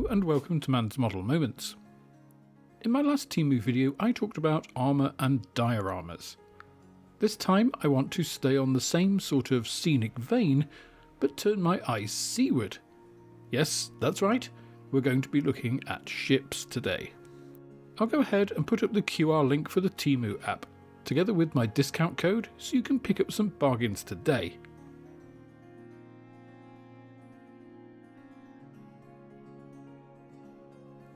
Hello and welcome to Man's Model Moments. In my last Temu video I talked about armour and dioramas. This time I want to stay on the same sort of scenic vein, but turn my eyes seaward. Yes, that's right, we're going to be looking at ships today. I'll go ahead and put up the QR link for the Temu app, together with my discount code so you can pick up some bargains today.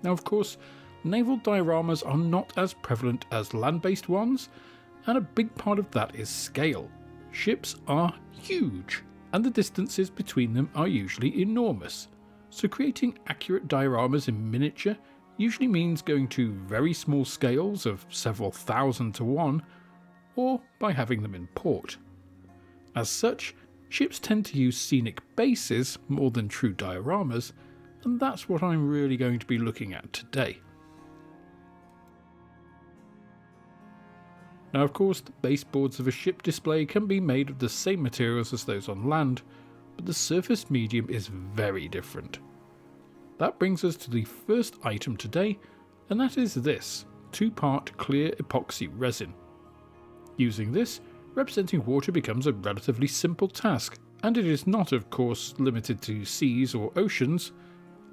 Now of course, naval dioramas are not as prevalent as land-based ones, and a big part of that is scale. Ships are huge, and the distances between them are usually enormous, so creating accurate dioramas in miniature usually means going to very small scales of several thousand to one, or by having them in port. As such, ships tend to use scenic bases more than true dioramas, and that's what I'm really going to be looking at today. Now of course, the baseboards of a ship display can be made of the same materials as those on land, but the surface medium is very different. That brings us to the first item today, and that is this 2-part clear epoxy resin. Using this, representing water becomes a relatively simple task, and it is not of course limited to seas or oceans.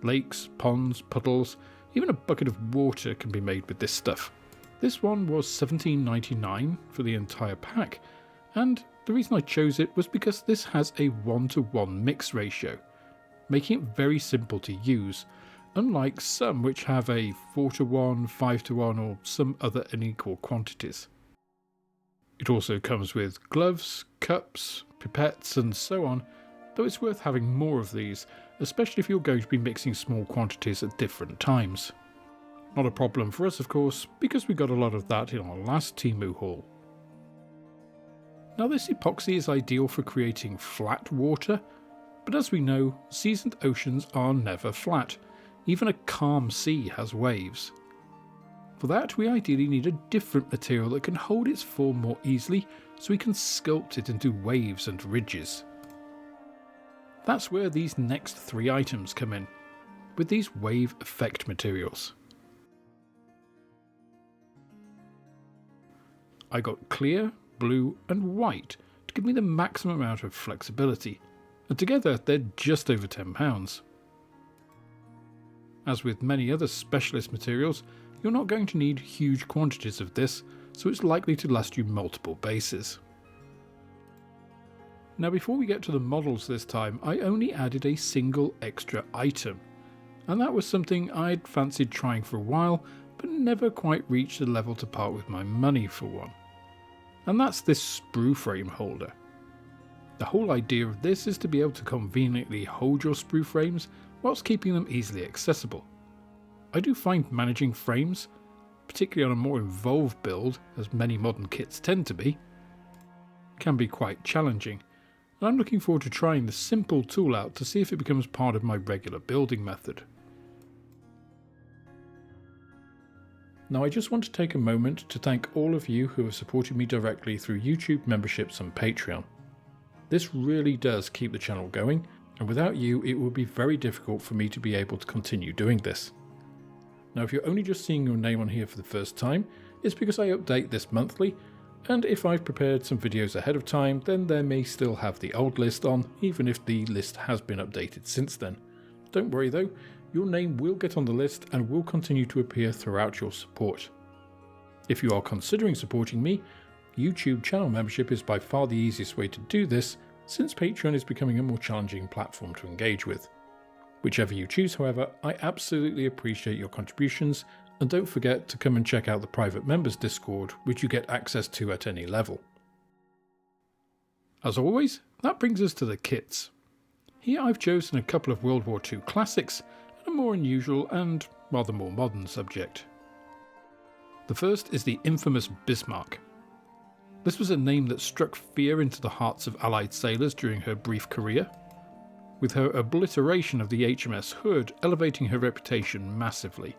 Lakes, ponds, puddles, even a bucket of water can be made with this stuff. This one was $17.99 for the entire pack, and the reason I chose it was because this has a 1:1 mix ratio, making it very simple to use, unlike some which have a 4:1, 5:1 or some other unequal quantities. It also comes with gloves, cups, pipettes and so on, though it's worth having more of these, especially if you're going to be mixing small quantities at different times. Not a problem for us of course, because we got a lot of that in our last Temu haul. Now this epoxy is ideal for creating flat water, but as we know, seas and oceans are never flat. Even a calm sea has waves. For that we ideally need a different material that can hold its form more easily, so we can sculpt it into waves and ridges. That's where these next 3 items come in, with these wave effect materials. I got clear, blue and white to give me the maximum amount of flexibility, and together they're just over £10. As with many other specialist materials, you're not going to need huge quantities of this, so it's likely to last you multiple bases. Now before we get to the models this time, I only added a single extra item, and that was something I'd fancied trying for a while, but never quite reached the level to part with my money for one. And that's this sprue frame holder. The whole idea of this is to be able to conveniently hold your sprue frames whilst keeping them easily accessible. I do find managing frames, particularly on a more involved build, as many modern kits tend to be, can be quite challenging. And I'm looking forward to trying the simple tool out to see if it becomes part of my regular building method. Now I just want to take a moment to thank all of you who have supported me directly through YouTube memberships and Patreon. This really does keep the channel going, and without you it would be very difficult for me to be able to continue doing this. Now if you're only just seeing your name on here for the first time, it's because I update this monthly, and if I've prepared some videos ahead of time, then there may still have the old list on, even if the list has been updated since then. Don't worry though, your name will get on the list and will continue to appear throughout your support. If you are considering supporting me, YouTube channel membership is by far the easiest way to do this, since Patreon is becoming a more challenging platform to engage with. Whichever you choose however, I absolutely appreciate your contributions, and don't forget to come and check out the private members Discord, which you get access to at any level. As always, that brings us to the kits. Here I've chosen a couple of World War II classics and a more unusual and rather more modern subject. The first is the infamous Bismarck. This was a name that struck fear into the hearts of Allied sailors during her brief career, with her obliteration of the HMS Hood elevating her reputation massively,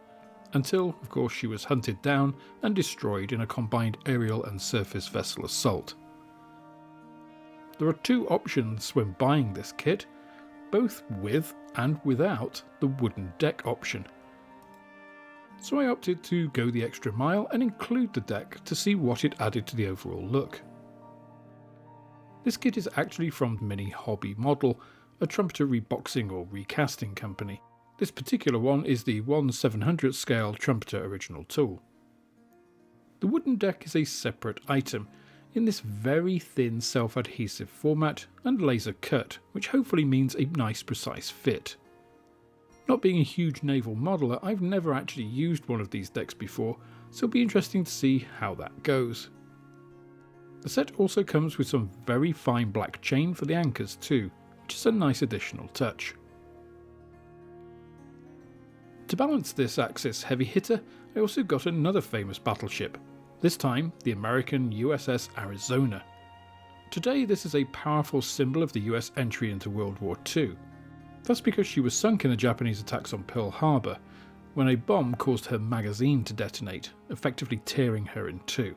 until of course she was hunted down and destroyed in a combined aerial and surface vessel assault. There are 2 options when buying this kit, both with and without the wooden deck option. So I opted to go the extra mile and include the deck to see what it added to the overall look. This kit is actually from Mini Hobby Model, a trumpeter reboxing or recasting company. This particular one is the 1/700th scale trumpeter original tool. The wooden deck is a separate item in this very thin self-adhesive format and laser cut, which hopefully means a nice precise fit. Not being a huge naval modeler, I've never actually used one of these decks before, so it'll be interesting to see how that goes. The set also comes with some very fine black chain for the anchors too, which is a nice additional touch. To balance this Axis heavy hitter, I also got another famous battleship, this time the American USS Arizona. Today this is a powerful symbol of the US entry into World War II. That's because she was sunk in the Japanese attacks on Pearl Harbor, when a bomb caused her magazine to detonate, effectively tearing her in two.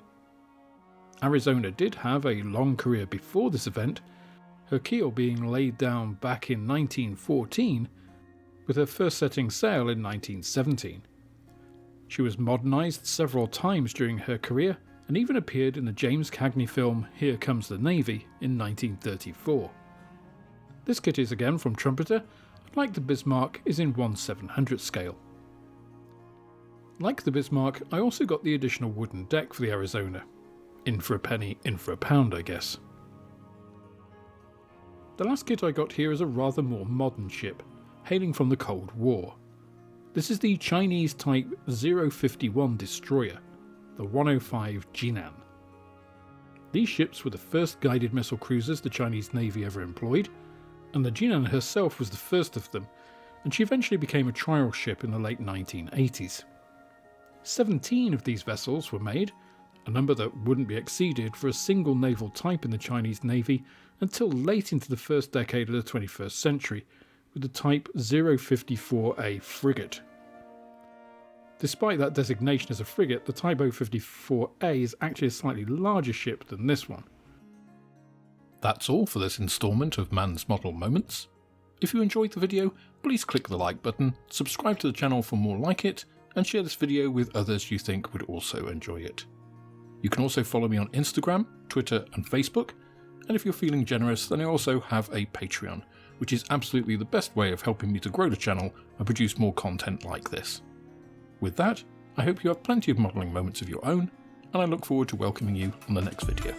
Arizona did have a long career before this event, her keel being laid down back in 1914, with her first setting sail in 1917. She was modernised several times during her career and even appeared in the James Cagney film Here Comes the Navy in 1934. This kit is again from Trumpeter, and like the Bismarck is in 1/700th scale. Like the Bismarck, I also got the additional wooden deck for the Arizona. In for a penny, in for a pound, I guess. The last kit I got here is a rather more modern ship, hailing from the Cold War. This is the Chinese Type 051 destroyer, the 105 Jinan. These ships were the first guided missile cruisers the Chinese Navy ever employed, and the Jinan herself was the first of them, and she eventually became a trial ship in the late 1980s. 17 of these vessels were made, a number that wouldn't be exceeded for a single naval type in the Chinese Navy until late into the first decade of the 21st century, with the Type 054A frigate. Despite that designation as a frigate, the Type 054A is actually a slightly larger ship than this one. That's all for this instalment of Man's Model Moments. If you enjoyed the video, please click the like button, subscribe to the channel for more like it, and share this video with others you think would also enjoy it. You can also follow me on Instagram, Twitter and Facebook, and if you're feeling generous then I also have a Patreon, which is absolutely the best way of helping me to grow the channel and produce more content like this. With that, I hope you have plenty of modelling moments of your own, and I look forward to welcoming you on the next video.